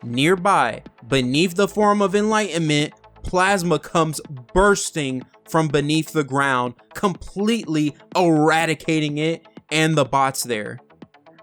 Nearby, beneath the Forum of Enlightenment, plasma comes bursting from beneath the ground, completely eradicating it and the bots there.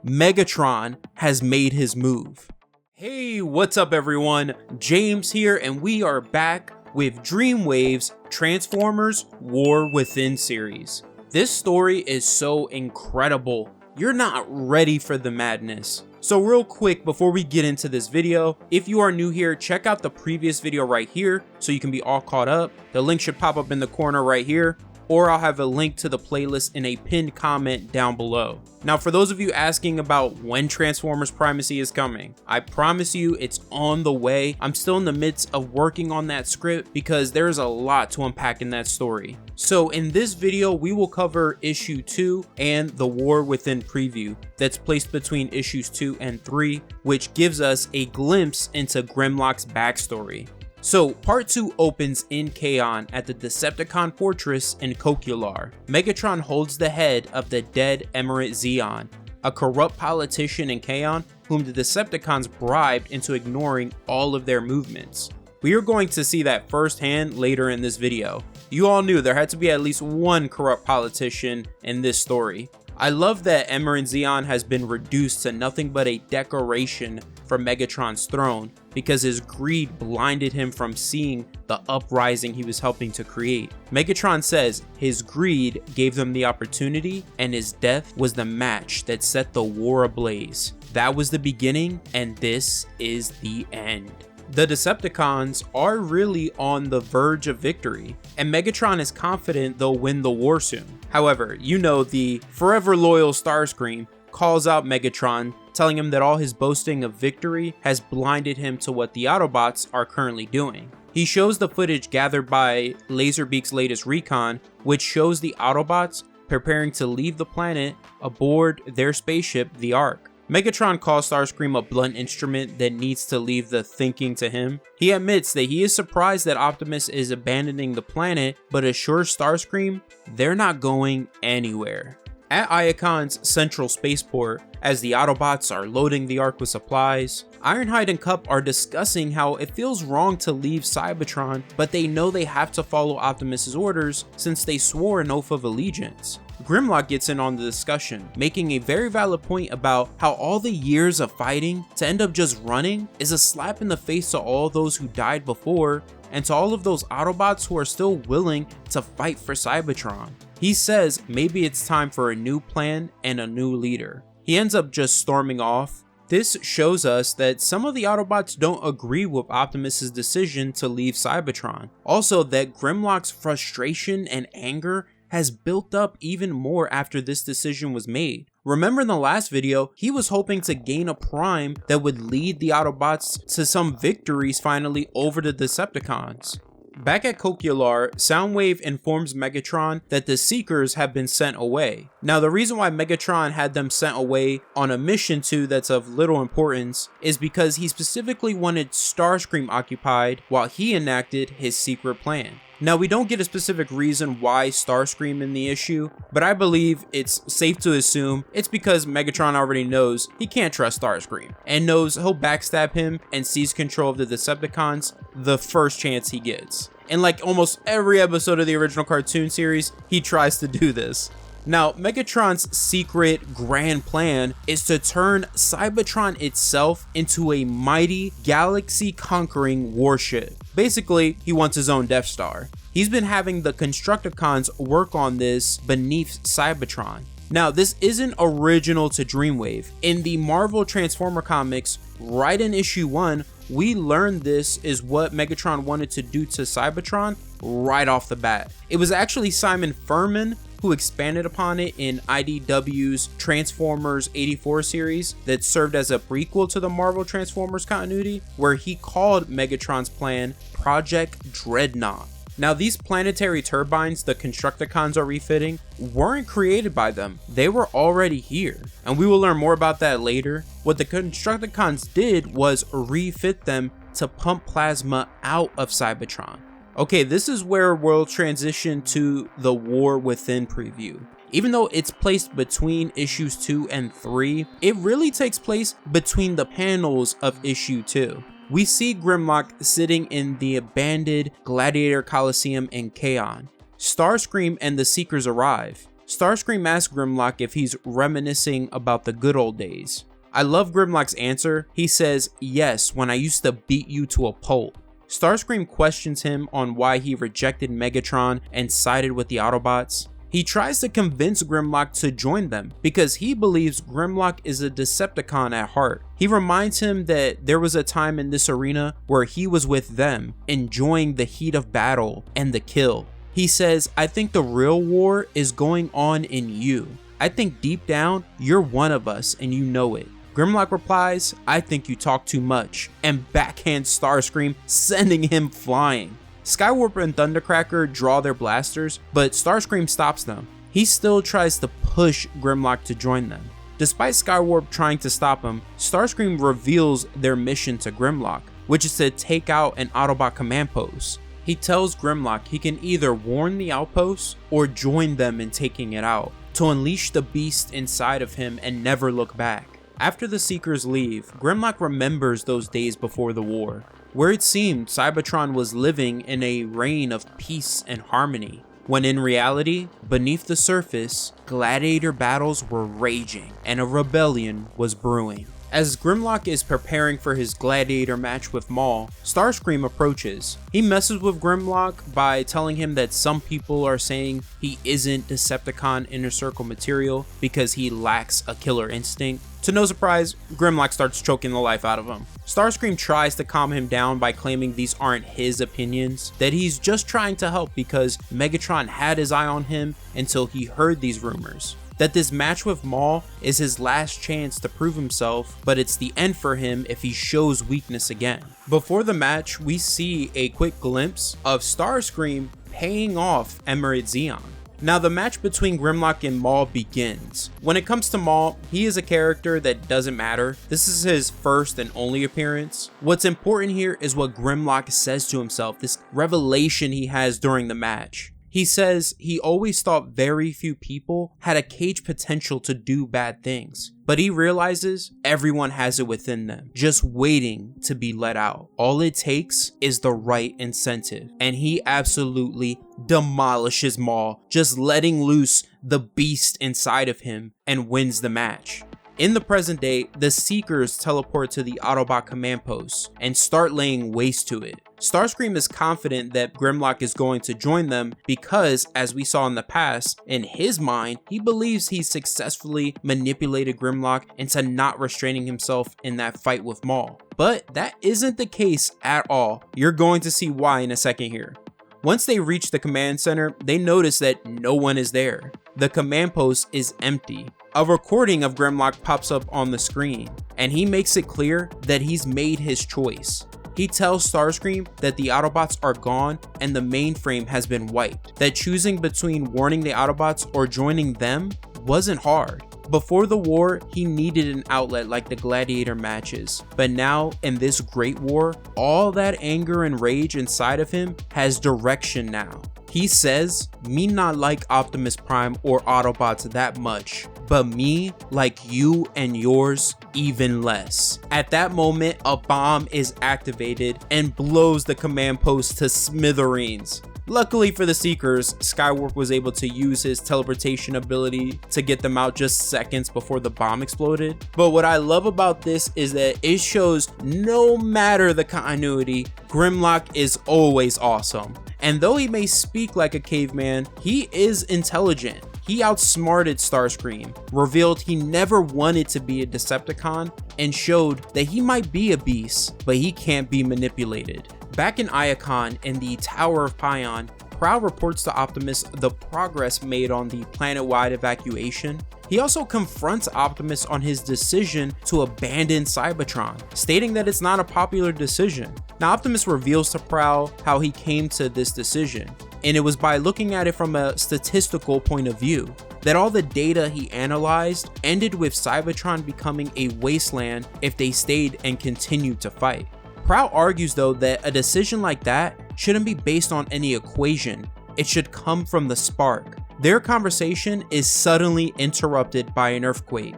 Megatron has made his move. Hey, what's up everyone? James here, and we are back with Dreamwave's Transformers War Within series. This story is so incredible. You're not ready for the madness. So real quick before we get into this video, if you are new here, check out the previous video right here so you can be all caught up. The link should pop up in the corner right here, or I'll have a link to the playlist in a pinned comment down below. Now for those of you asking about when Transformers Primacy is coming, I promise you it's on the way. I'm still in the midst of working on that script because there's a lot to unpack in that story. So in this video we will cover issue 2 and the War Within preview that's placed between issues 2 and 3, which gives us a glimpse into Grimlock's backstory. So, part 2 opens in Kaon at the Decepticon Fortress in Kokular. Megatron holds the head of the dead Emirate Zeon, a corrupt politician in Kaon whom the Decepticons bribed into ignoring all of their movements. We are going to see that firsthand later in this video. You all knew there had to be at least one corrupt politician in this story. I love that Emirate Zeon has been reduced to nothing but a decoration for Megatron's throne because his greed blinded him from seeing the uprising he was helping to create. Megatron says his greed gave them the opportunity and his death was the match that set the war ablaze. That was the beginning and this is the end. The Decepticons are really on the verge of victory, and Megatron is confident they'll win the war soon. However, you know the forever loyal Starscream calls out Megatron, telling him that all his boasting of victory has blinded him to what the Autobots are currently doing. He shows the footage gathered by Laserbeak's latest recon, which shows the Autobots preparing to leave the planet aboard their spaceship, the Ark. Megatron calls Starscream a blunt instrument that needs to leave the thinking to him. He admits that he is surprised that Optimus is abandoning the planet, but assures Starscream they're not going anywhere. At Iacon's central spaceport, as the Autobots are loading the Ark with supplies, Ironhide and Cup are discussing how it feels wrong to leave Cybertron, but they know they have to follow Optimus's orders since they swore an oath of allegiance. Grimlock gets in on the discussion, making a very valid point about how all the years of fighting to end up just running is a slap in the face to all those who died before and to all of those Autobots who are still willing to fight for Cybertron. He says maybe it's time for a new plan and a new leader. He ends up just storming off. This shows us that some of the Autobots don't agree with Optimus's decision to leave Cybertron. Also that Grimlock's frustration and anger has built up even more after this decision was made. Remember in the last video, he was hoping to gain a prime that would lead the Autobots to some victories finally over the Decepticons. Back at Kokular, Soundwave informs Megatron that the Seekers have been sent away. Now the reason why Megatron had them sent away on a mission 2 that's of little importance is because he specifically wanted Starscream occupied while he enacted his secret plan. Now we don't get a specific reason why Starscream in the issue, but I believe it's safe to assume it's because Megatron already knows he can't trust Starscream and knows he'll backstab him and seize control of the Decepticons the first chance he gets. And like almost every episode of the original cartoon series, he tries to do this. Now, Megatron's secret grand plan is to turn Cybertron itself into a mighty galaxy-conquering warship. Basically, he wants his own Death Star. He's been having the Constructicons work on this beneath Cybertron. Now, this isn't original to Dreamwave. In the Marvel Transformer comics, right in issue 1, we learned this is what Megatron wanted to do to Cybertron right off the bat. It was actually Simon Furman who expanded upon it in IDW's Transformers 84 series that served as a prequel to the Marvel Transformers continuity, where he called Megatron's plan Project Dreadnought. Now these planetary turbines the Constructicons are refitting weren't created by them, they were already here, and we will learn more about that later. What the Constructicons did was refit them to pump plasma out of Cybertron. Okay, this is where we'll transition to the War Within preview. Even though it's placed between issues 2 and 3, it really takes place between the panels of issue 2. We see Grimlock sitting in the abandoned Gladiator Coliseum in Kaon. Starscream and the Seekers arrive. Starscream asks Grimlock if he's reminiscing about the good old days. I love Grimlock's answer. He says, "Yes, when I used to beat you to a pulp." Starscream questions him on why he rejected Megatron and sided with the Autobots. He tries to convince Grimlock to join them because he believes Grimlock is a Decepticon at heart. He reminds him that there was a time in this arena where he was with them, enjoying the heat of battle and the kill. He says, "I think the real war is going on in you. I think deep down, you're one of us and you know it." Grimlock replies, "I think you talk too much," and backhands Starscream, sending him flying. Skywarp and Thundercracker draw their blasters, but Starscream stops them. He still tries to push Grimlock to join them. Despite Skywarp trying to stop him, Starscream reveals their mission to Grimlock, which is to take out an Autobot command post. He tells Grimlock he can either warn the outpost or join them in taking it out, to unleash the beast inside of him and never look back. After the Seekers leave, Grimlock remembers those days before the war, where it seemed Cybertron was living in a reign of peace and harmony, when in reality, beneath the surface, gladiator battles were raging and a rebellion was brewing. As Grimlock is preparing for his gladiator match with Maul, Starscream approaches. He messes with Grimlock by telling him that some people are saying he isn't Decepticon Inner Circle material because he lacks a killer instinct. To no surprise, Grimlock starts choking the life out of him. Starscream tries to calm him down by claiming these aren't his opinions, that he's just trying to help because Megatron had his eye on him until he heard these rumors. That this match with Maul is his last chance to prove himself, but it's the end for him if he shows weakness again. Before the match, we see a quick glimpse of Starscream paying off Emerald Xeon. Now the match between Grimlock and Maul begins. When it comes to Maul, he is a character that doesn't matter. This is his first and only appearance. What's important here is what Grimlock says to himself, this revelation he has during the match. He says he always thought very few people had a cage potential to do bad things, but he realizes everyone has it within them, just waiting to be let out. All it takes is the right incentive, and he absolutely demolishes Maul, just letting loose the beast inside of him, and wins the match. In the present day, the Seekers teleport to the Autobot command post and start laying waste to it. Starscream is confident that Grimlock is going to join them because, as we saw in the past, in his mind, he believes he successfully manipulated Grimlock into not restraining himself in that fight with Maul. But that isn't the case at all. You're going to see why in a second here. Once they reach the command center, they notice that no one is there. The command post is empty. A recording of Grimlock pops up on the screen, and he makes it clear that he's made his choice. He tells Starscream that the Autobots are gone and the mainframe has been wiped, that choosing between warning the Autobots or joining them wasn't hard. Before the war, he needed an outlet like the gladiator matches, but now in this great war, all that anger and rage inside of him has direction now. He says, "Me not like Optimus Prime or Autobots that much, but me like you and yours even less." At that moment, a bomb is activated and blows the command post to smithereens. Luckily for the Seekers, Skywarp was able to use his teleportation ability to get them out just seconds before the bomb exploded. But what I love about this is that it shows no matter the continuity, Grimlock is always awesome. And though he may speak like a caveman, he is intelligent. He outsmarted Starscream, revealed he never wanted to be a Decepticon, and showed that he might be a beast, but he can't be manipulated. Back in Iacon in the Tower of Pion, Prowl reports to Optimus the progress made on the planet-wide evacuation. He also confronts Optimus on his decision to abandon Cybertron, stating that it's not a popular decision. Now Optimus reveals to Prowl how he came to this decision, and it was by looking at it from a statistical point of view, that all the data he analyzed ended with Cybertron becoming a wasteland if they stayed and continued to fight. Prowl argues though that a decision like that shouldn't be based on any equation, it should come from the spark. Their conversation is suddenly interrupted by an earthquake.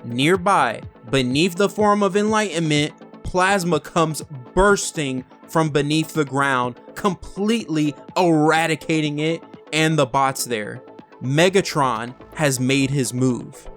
Nearby, beneath the Forum of Enlightenment, plasma comes bursting from beneath the ground, completely eradicating it and the bots there. Megatron has made his move.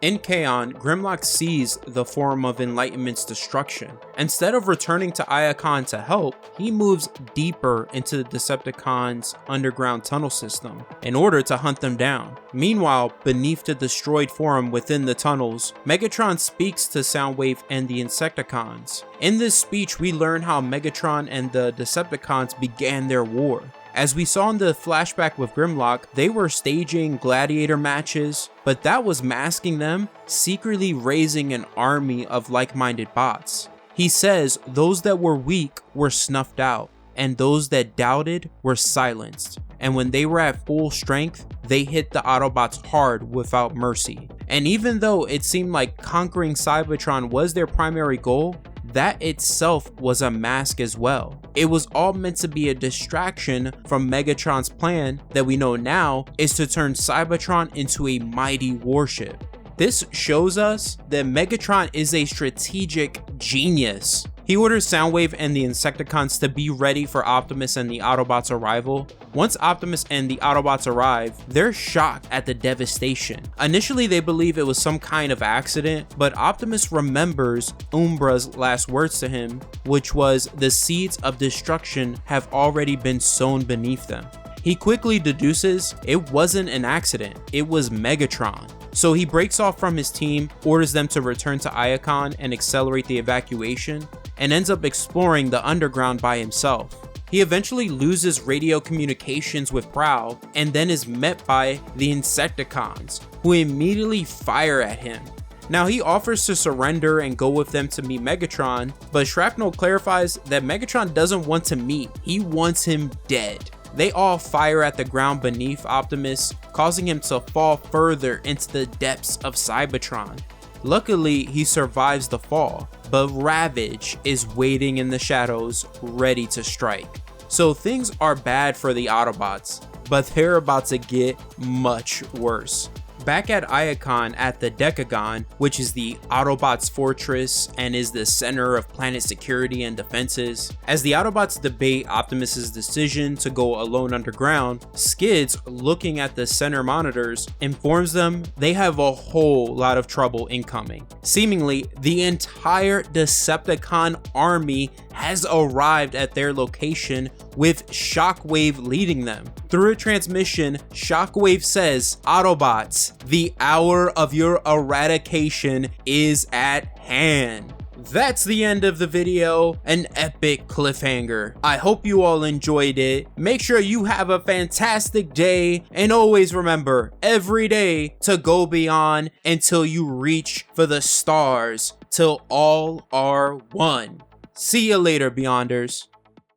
In Kaon, Grimlock sees the Forum of Enlightenment's destruction. Instead of returning to Iacon to help, he moves deeper into the Decepticons' underground tunnel system in order to hunt them down. Meanwhile, beneath the destroyed Forum within the tunnels, Megatron speaks to Soundwave and the Insecticons. In this speech, we learn how Megatron and the Decepticons began their war. As we saw in the flashback with Grimlock, they were staging gladiator matches, but that was masking them secretly raising an army of like-minded bots. He says those that were weak were snuffed out, and those that doubted were silenced. And when they were at full strength, they hit the Autobots hard without mercy. And even though it seemed like conquering Cybertron was their primary goal, that itself was a mask as well. It was all meant to be a distraction from Megatron's plan that we know now is to turn Cybertron into a mighty warship. This shows us that Megatron is a strategic genius. He orders Soundwave and the Insecticons to be ready for Optimus and the Autobots' arrival. Once Optimus and the Autobots arrive, they're shocked at the devastation. Initially, they believe it was some kind of accident, but Optimus remembers Umbra's last words to him, which was, "The seeds of destruction have already been sown beneath them." He quickly deduces it wasn't an accident, it was Megatron. So he breaks off from his team, orders them to return to Iacon and accelerate the evacuation, and ends up exploring the underground by himself. He eventually loses radio communications with Prowl and then is met by the Insecticons, who immediately fire at him. Now he offers to surrender and go with them to meet Megatron, but Shrapnel clarifies that Megatron doesn't want to meet, he wants him dead. They all fire at the ground beneath Optimus, causing him to fall further into the depths of Cybertron. Luckily, he survives the fall, but Ravage is waiting in the shadows, ready to strike. So things are bad for the Autobots, but they're about to get much worse. Back at Iacon at the Decagon, which is the Autobots' fortress and is the center of planet security and defenses, as the Autobots debate Optimus's decision to go alone underground, Skids, looking at the center monitors, informs them they have a whole lot of trouble incoming. Seemingly, the entire Decepticon army has arrived at their location, with Shockwave leading them. Through a transmission, Shockwave says, "Autobots, the hour of your eradication is at hand." That's the end of the video, an epic cliffhanger. I hope you all enjoyed it. Make sure you have a fantastic day, and always remember, every day to go beyond until you reach for the stars, till all are one. See you later, Beyonders.